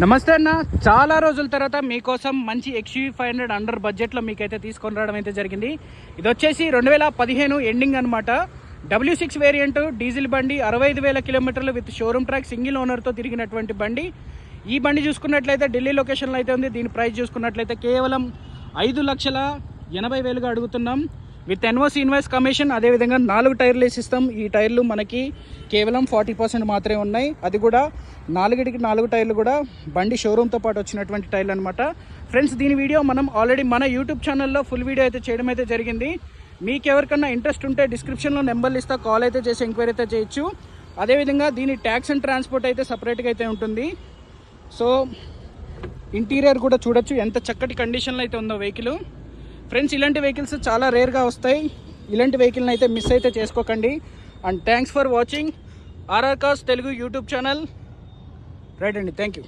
నమస్తే అన్న, చాలా రోజుల తర్వాత మీకోసం మంచి XUV 500 అండర్ బడ్జెట్లో మీకైతే తీసుకొని రావడం అయితే జరిగింది. ఇది వచ్చేసి 2015 ఎండింగ్ అనమాట. W6 వేరియంట్ డీజిల్ బండి, 65,000 కిలోమీటర్లు విత్ షోరూమ్ ట్రాక్, సింగిల్ ఓనర్తో తిరిగినటువంటి బండి. ఈ బండి చూసుకున్నట్లయితే ఢిల్లీ లొకేషన్లో అయితే ఉంది. దీని ప్రైస్ చూసుకున్నట్లయితే కేవలం 5,80,000గా అడుగుతున్నాం. With NOC invoice commission. అదేవిధంగా 4 టైర్లు వేసిస్తాం. ఈ టైర్లు మనకి కేవలం 40% మాత్రమే ఉన్నాయి. అది కూడా 4 టైర్లు కూడా బండి షోరూమ్తో పాటు వచ్చినటువంటి టైర్లు అనమాట. ఫ్రెండ్స్, దీని వీడియో మనం ఆల్రెడీ మన యూట్యూబ్ ఛానల్లో ఫుల్ వీడియో అయితే చేయడం అయితే జరిగింది. మీకు ఎవరికన్నా ఇంట్రెస్ట్ ఉంటే డిస్క్రిప్షన్లో నెంబర్లు ఇస్తా, కాల్ అయితే చేసి ఎంక్వైరీ అయితే చేయొచ్చు. అదేవిధంగా దీని ట్యాక్స్ అండ్ ట్రాన్స్పోర్ట్ అయితే సపరేట్గా అయితే ఉంటుంది. సో ఇంటీరియర్ కూడా చూడొచ్చు ఎంత చక్కటి కండిషన్లో అయితే ఉందో వెహికల్. ఫ్రెండ్స్, ఇలాంటి వెహికల్స్ చాలా రేర్గా వస్తాయి. ఇలాంటి వెహికల్ని అయితే మిస్ అయితే చేసుకోకండి. And thanks for watching RR Cars Telugu YouTube channel. Right అండి, థ్యాంక్ యూ.